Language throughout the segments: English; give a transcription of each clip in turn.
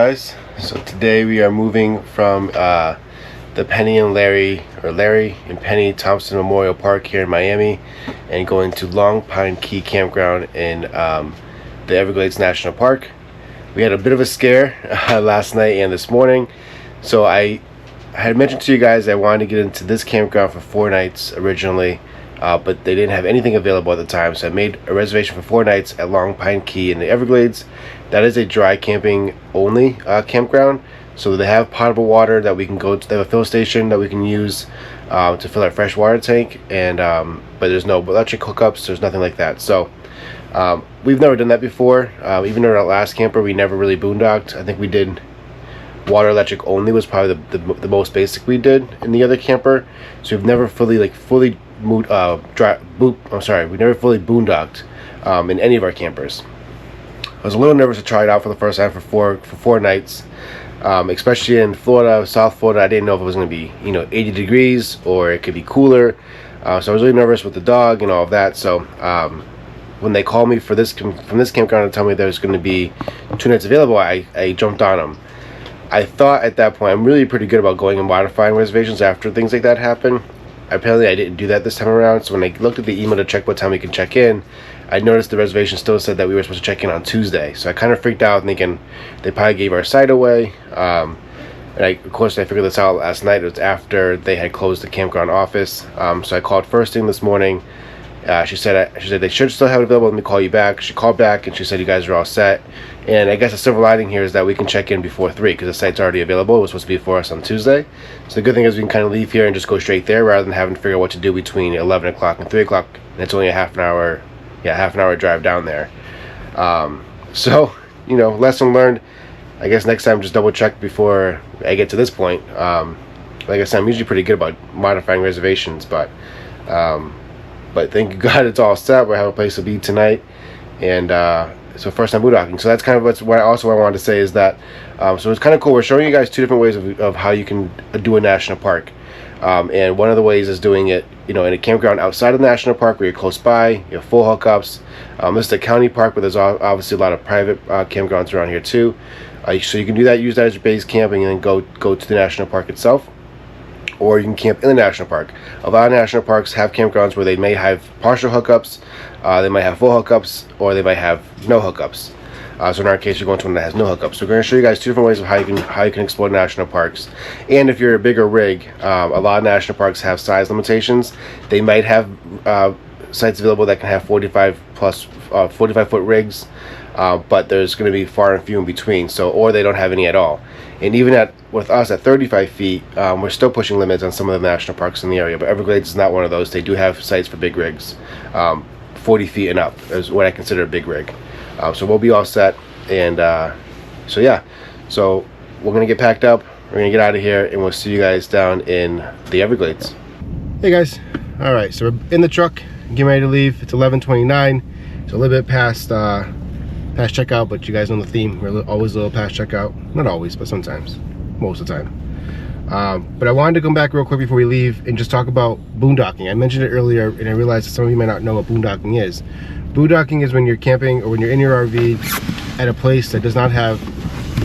guys? So today we are moving from the Larry and Penny Thompson Memorial Park here in Miami and going to Long Pine Key Campground in the Everglades National Park. We had a bit of a scare last night and this morning. So I had mentioned to you guys I wanted to get into this campground for 4 nights originally, but they didn't have anything available at the time, so I made a reservation for 4 nights at Long Pine Key in the Everglades. That is a dry camping only campground, so they have potable water that we can go to. They have a fill station that we can use to fill our fresh water tank, and but there's no electric hookups, there's nothing like that. So we've never done that before. Even in our last camper we never really boondocked. I think we did water electric only was probably the most basic we did in the other camper. So we've never fully we never fully boondocked in any of our campers. I was a little nervous to try it out for the first time for four nights, especially in Florida, South Florida. I didn't know if it was going to be 80 degrees or it could be cooler. So I was really nervous with the dog and all of that. So when they called me from this campground and tell me there's going to be 2 nights available, I jumped on them. I thought at that point I'm really pretty good about going and modifying reservations after things like that happen. Apparently I didn't do that this time around, so when I looked at the email to check what time we can check in, I noticed the reservation still said that we were supposed to check in on Tuesday. So I kind of freaked out thinking they probably gave our site away. And of course I figured this out last night. It was after they had closed the campground office. So I called first thing this morning. She said they should still have it available. Let me call you back. She called back and she said you guys are all set. And I guess the silver lining here is that we can check in before 3 because the site's already available. It was supposed to be for us on Tuesday. So the good thing is we can kind of leave here and just go straight there rather than having to figure out what to do between 11 o'clock and 3 o'clock. And it's only a half an hour drive down there. So lesson learned. I guess next time just double check before I get to this point. Like I said, I'm usually pretty good about modifying reservations, but thank God it's all set. We have a place to be tonight, and so first time boondocking. So that's kind of what I wanted to say is that so it's kind of cool. We're showing you guys 2 different ways of how you can do a national park, and one of the ways is doing it in a campground outside of the national park where you're close by, you have full hookups. This is a county park, but there's obviously a lot of private campgrounds around here too. So you can do that, use that as your base camping, and then go to the national park itself. Or you can camp in the national park. A lot of national parks have campgrounds where they may have partial hookups, they might have full hookups, or they might have no hookups. So in our case, you're going to one that has no hookups. So we're going to show you guys 2 different ways of how you can explore national parks. And if you're a bigger rig, a lot of national parks have size limitations. They might have sites available that can have 45-foot rigs, but there's going to be far and few in between. Or they don't have any at all. And even with us at 35 feet, we're still pushing limits on some of the national parks in the area. But Everglades is not one of those. They do have sites for big rigs. 40 feet and up is what I consider a big rig. So we'll be all set. And so yeah. So we're going to get packed up. We're going to get out of here. And we'll see you guys down in the Everglades. Hey guys. All right. So we're in the truck. Getting ready to leave. It's 11:29. It's a little bit past checkout, but you guys know the theme. We're always a little past checkout. Not always, but sometimes. Most of the time. But I wanted to come back real quick before we leave and just talk about boondocking. I mentioned it earlier, and I realized that some of you might not know what boondocking is. Boondocking is when you're camping or when you're in your RV at a place that does not have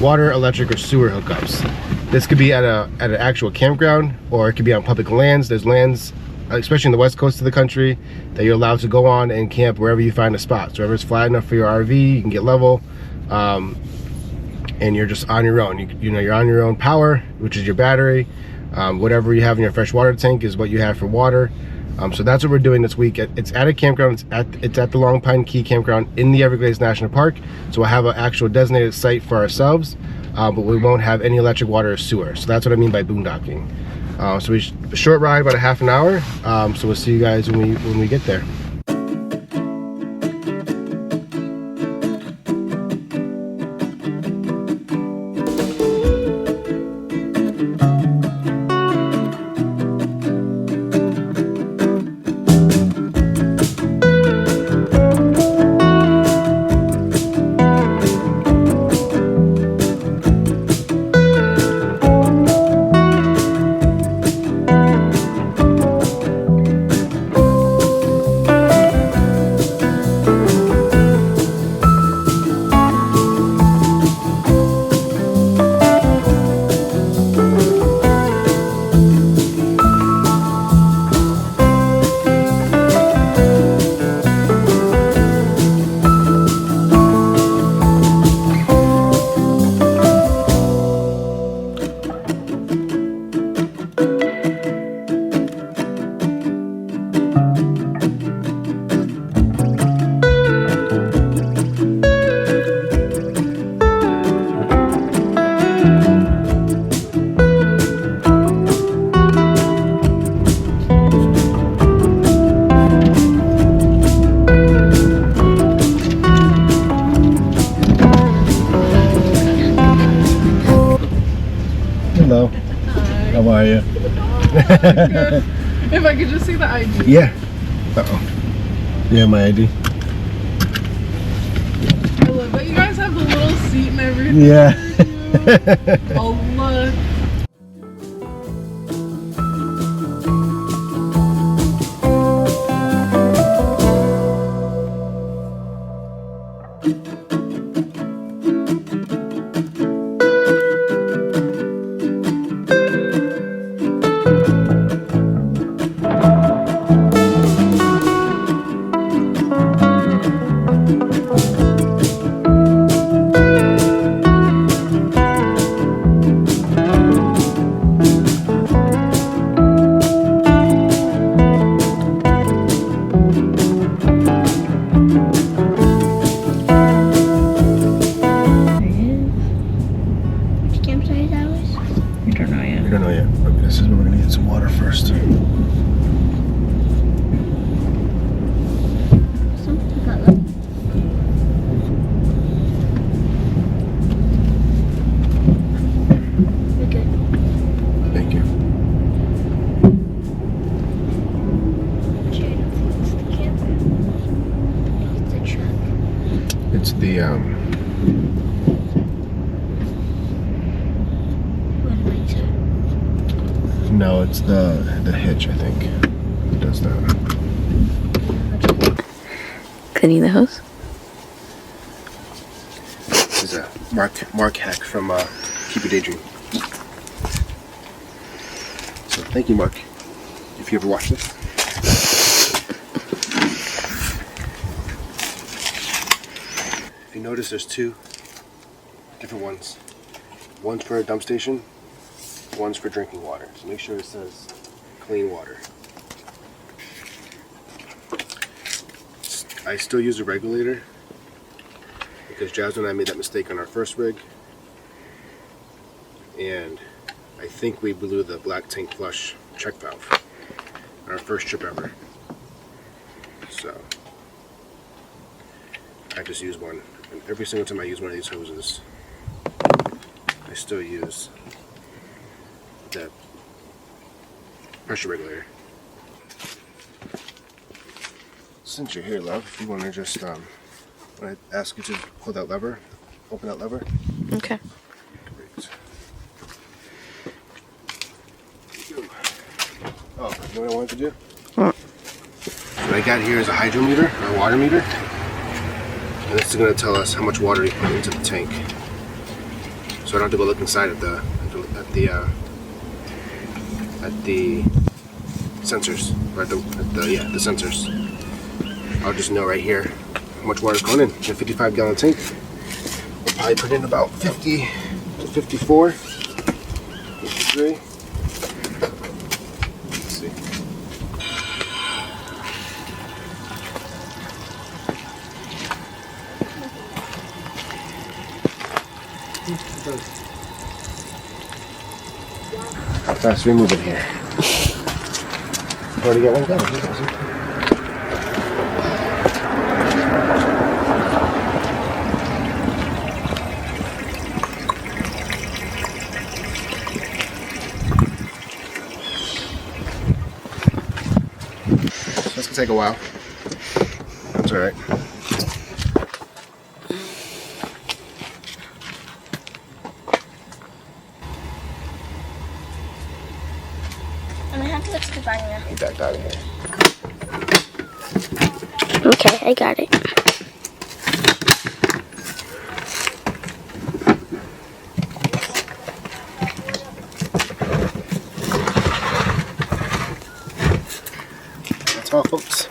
water, electric, or sewer hookups. This could be at an actual campground, or it could be on public lands. There's lands, especially in the west coast of the country, that you're allowed to go on and camp wherever you find a spot. So wherever it's flat enough for your RV, you can get level, and you're just on your own. You're on your own power, which is your battery. Whatever you have in your fresh water tank is what you have for water. So that's what we're doing this week. It's at a campground. It's at the Long Pine Key Campground in the Everglades National Park. So we'll have an actual designated site for ourselves, but we won't have any electric, water, or sewer. So that's what I mean by boondocking. So a short ride, about a half an hour. So we'll see you guys when we get there. Hello. Hi. How are you? Good. If I could just see the ID. Yeah. Uh-oh. Yeah, my ID. I love that you guys have the little seat and everything. Yeah. Oh, look. We don't know yet. Okay, this is where we're gonna get some water first. Thank you. It's the no, it's the hitch, I think. It does that. Cleaning the hose? This is a Mark hack from Keep Your Daydream. So thank you, Mark, if you ever watch this. If you notice, there's two different ones. One's for a dump station, one's for drinking water. So make sure it says clean water. I still use a regulator because Jasmine and I made that mistake on our first rig, and I think we blew the black tank flush check valve on our first trip ever. So I just use one, and every single time I use one of these hoses, I still use the pressure regulator. Since you're here, love, if you want to just when I ask you to pull that lever, open that lever. Okay. Great. Oh, you know what I wanted to do? What? What I got here is a hydrometer, or a water meter. And this is going to tell us how much water we put into the tank. So I don't have to go look inside at the sensors, or the sensors. I'll just know right here how much water's going in. A 55-gallon tank. We'll probably put in about 50 to 54, 53. Let's see. How fast are we moving here? Already got one going. This can take a while. That's alright. He backed out of here. Okay, I got it. That's all, folks.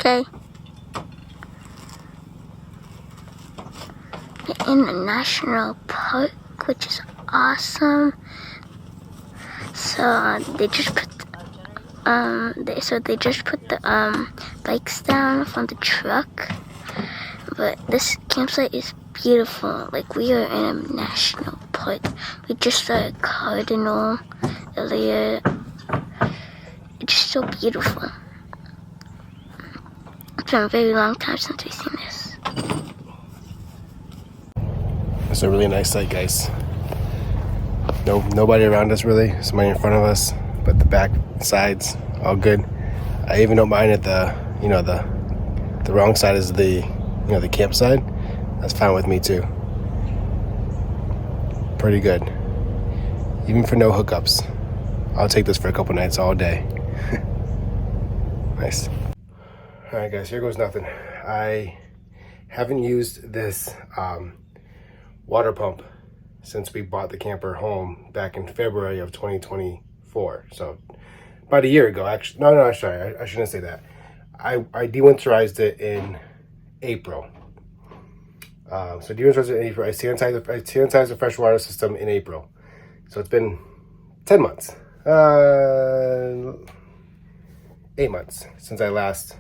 Okay. We're in the national park, which is awesome. So they just put the bikes down from the truck. But this campsite is beautiful. Like, we are in a national park. We just saw a cardinal earlier. It's just so beautiful. It's been a very long time since we've seen this. It's a really nice sight, guys. Nobody around us really. Somebody in front of us, but the back sides all good. I even don't mind that the wrong side is the campsite. That's fine with me too. Pretty good. Even for no hookups. I'll take this for a couple nights all day. Nice. Alright guys, here goes nothing. I haven't used this water pump since we bought the camper home back in February of 2024. So about a year ago, actually. No, sorry, I shouldn't say that. I dewinterized it in April. So dewinterized it in April. I sanitized the freshwater system in April. So it's been 10 months. 8 months since I last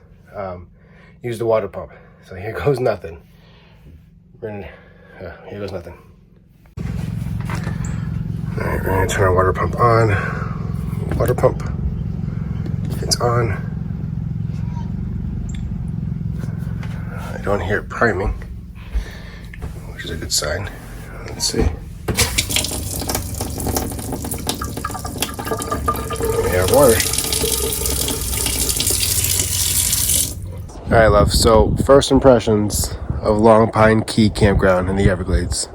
used the water pump. So here goes nothing. Here goes nothing. Alright, we're gonna turn our water pump on. Water pump. It's on. I don't hear it priming, which is a good sign. Let's see. We have water. Alright, love. So, first impressions of Long Pine Key Campground in the Everglades.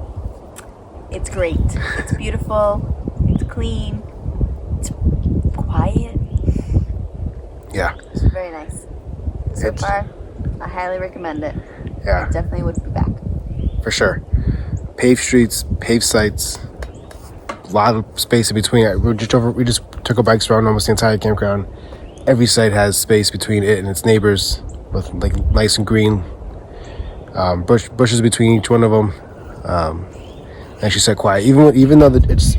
It's great. It's beautiful. It's clean. It's quiet. Yeah. It's very nice. So far, I highly recommend it. Yeah. I definitely would be back. For sure. Paved streets, paved sites, a lot of space in between. We just took our bikes around almost the entire campground. Every site has space between it and its neighbors with like nice and green bushes between each one of them. And she said quiet. Even though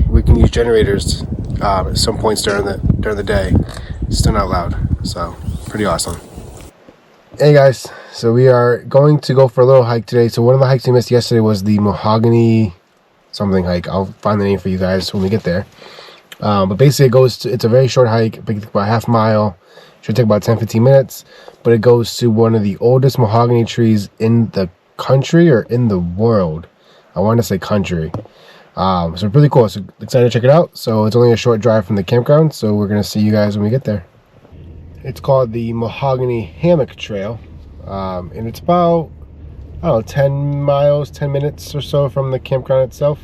we can use generators at some points during the day, it's still not loud. So pretty awesome. Hey guys, so we are going to go for a little hike today. So one of the hikes we missed yesterday was the Mahogany something hike. I'll find the name for you guys when we get there. But basically it's a very short hike, about half a mile. Should take about 10-15 minutes. But it goes to one of the oldest mahogany trees in the country or in the world. I want to say country. So pretty cool. So excited to check it out. So it's only a short drive from the campground. So we're going to see you guys when we get there. It's called the Mahogany Hammock Trail. And it's about, 10 miles, 10 minutes or so from the campground itself.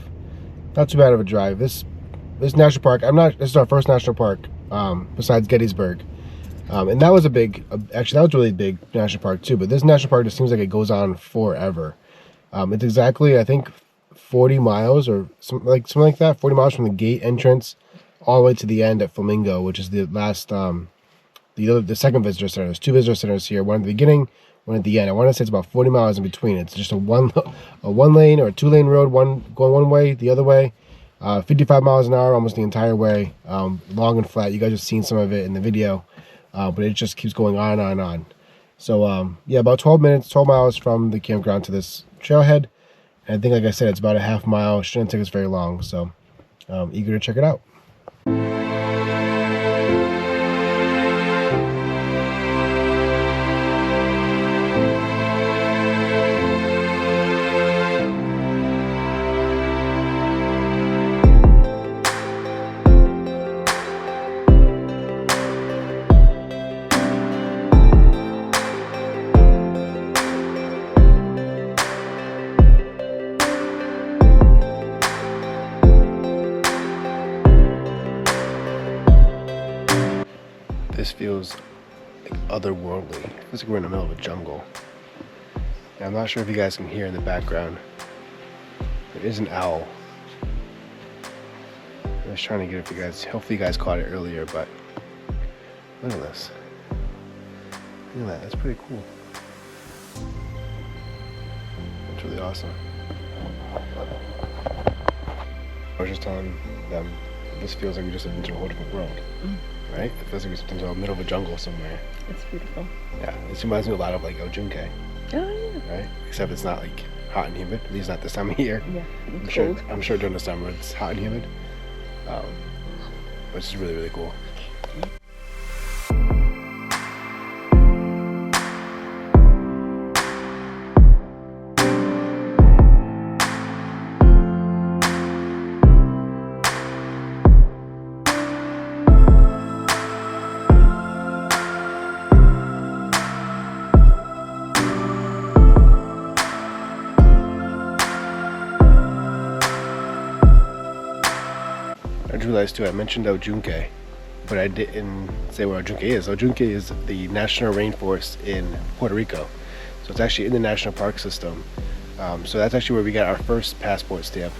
Not too bad of a drive. This national park, this is our first national park, besides Gettysburg. And that was actually that was a really big national park too, but this national park just seems like it goes on forever. It's exactly, I think, 40 miles or something like that, 40 miles from the gate entrance all the way to the end at Flamingo, which is the last, the second visitor center. There's two visitor centers here, one at the beginning, one at the end. I want to say it's about 40 miles in between. It's just a one lane or a 2-lane road, one going one way, the other way. 55 miles an hour almost the entire way, long and flat. You guys have seen some of it in the video, but it just keeps going on and on and on. So yeah, about 12 miles from the campground to this trailhead. And I think, like I said, it's about a half mile. Shouldn't take us very long, so eager to check it out. This feels like otherworldly. It feels like we're in the middle of a jungle. And I'm not sure if you guys can hear in the background. There is an owl. I was trying to get it for you guys. Hopefully you guys caught it earlier, but look at this. Look at that, that's pretty cool. That's really awesome. I was just telling them, this feels like we just stepped into a whole different world, right? It feels like we stepped into the middle of a jungle somewhere. It's beautiful. Yeah, this reminds me a lot of like El Junque, Oh yeah. right? Except it's not like hot and humid, at least not this time of year. Yeah. I'm sure during the summer it's hot and humid, which is really, really cool. I just realized too, I mentioned El Junque, but I didn't say what El Junque is. El Junque is the national rainforest in Puerto Rico. So it's actually in the national park system. So that's actually where we got our first passport stamp,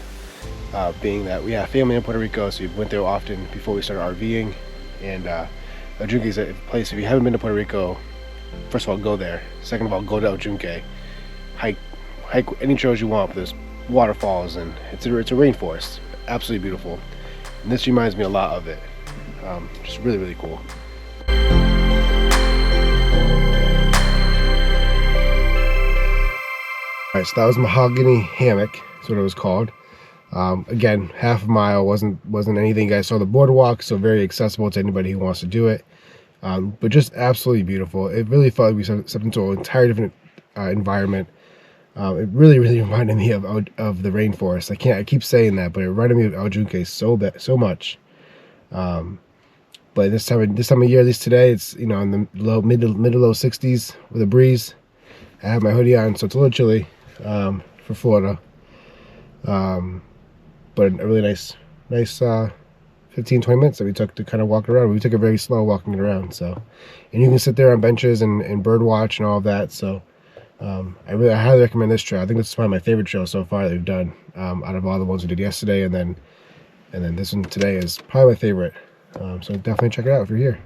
being that we have family in Puerto Rico, so we went there often before we started RVing. And El Junque is a place, if you haven't been to Puerto Rico, first of all, go there. Second of all, go to El Junque. Hike any trails you want, but there's waterfalls, and it's a rainforest. Absolutely beautiful. And this reminds me a lot of it. Just really, really cool. Alright, so that was Mahogany Hammock, that's what it was called. Again, half a mile, wasn't anything. You guys saw the boardwalk, so very accessible to anybody who wants to do it. But just absolutely beautiful. It really felt like we stepped into an entire different environment. It really, really reminded me of the rainforest. I keep saying that, but it reminded me of El Junque so much. But this time of year, at least today, it's, you know, in the mid to low 60s with a breeze. I have my hoodie on, so it's a little chilly for Florida. But a really nice 15-20 minutes that we took to kind of walk around. We took it very slow walking it around. So, and you can sit there on benches and bird watch and all of that. So. I highly recommend this trail. I think this is probably my favorite trail so far that we've done, out of all the ones we did yesterday, and then this one today is probably my favorite. So definitely check it out if you're here.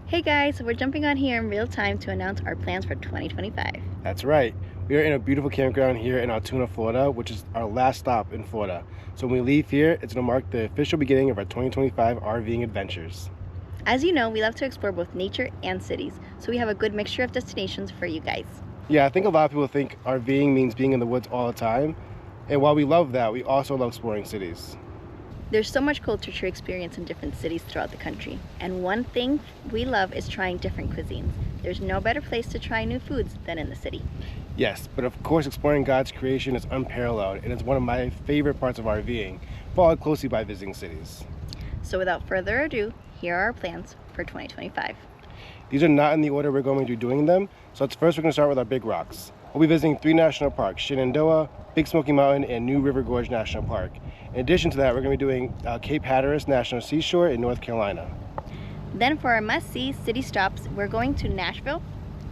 Hey guys, we're jumping on here in real time to announce our plans for 2025. That's right. We are in a beautiful campground here in Altoona, Florida, which is our last stop in Florida. So when we leave here, it's going to mark the official beginning of our 2025 RVing adventures. As you know, we love to explore both nature and cities, so we have a good mixture of destinations for you guys. Yeah, I think a lot of people think RVing means being in the woods all the time. And while we love that, we also love exploring cities. There's so much culture to experience in different cities throughout the country. And one thing we love is trying different cuisines. There's no better place to try new foods than in the city. Yes, but of course exploring God's creation is unparalleled, and it's one of my favorite parts of RVing, followed closely by visiting cities. So without further ado, here are our plans for 2025. These are not in the order we're going to be doing them. So first we're going to start with our big rocks. We'll be visiting 3 national parks: Shenandoah, Big Smoky Mountain, and New River Gorge National Park. In addition to that, we're going to be doing Cape Hatteras National Seashore in North Carolina. Then for our must-see city stops, we're going to Nashville,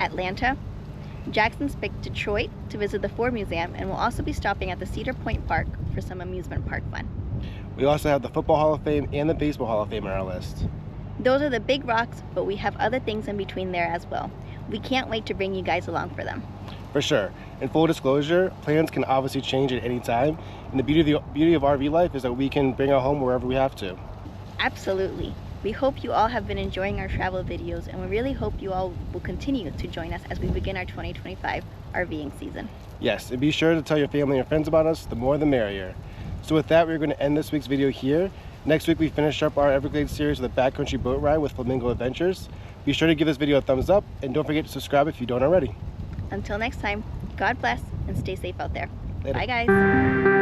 Atlanta, Jackson's Peak, Detroit to visit the Ford Museum, and we'll also be stopping at the Cedar Point Park for some amusement park fun. We also have the Football Hall of Fame and the Baseball Hall of Fame on our list. Those are the big rocks, but we have other things in between there as well. We can't wait to bring you guys along for them. For sure. In full disclosure, plans can obviously change at any time, and the beauty of RV life is that we can bring our home wherever we have to. Absolutely. We hope you all have been enjoying our travel videos, and we really hope you all will continue to join us as we begin our 2025 RVing season. Yes, and be sure to tell your family and friends about us. The more the merrier. So with that, we're going to end this week's video here. Next week we finish up our Everglades series with a backcountry boat ride with Flamingo Adventures. Be sure to give this video a thumbs up, and don't forget to subscribe if you don't already. Until next time, God bless and stay safe out there. Later. Bye guys.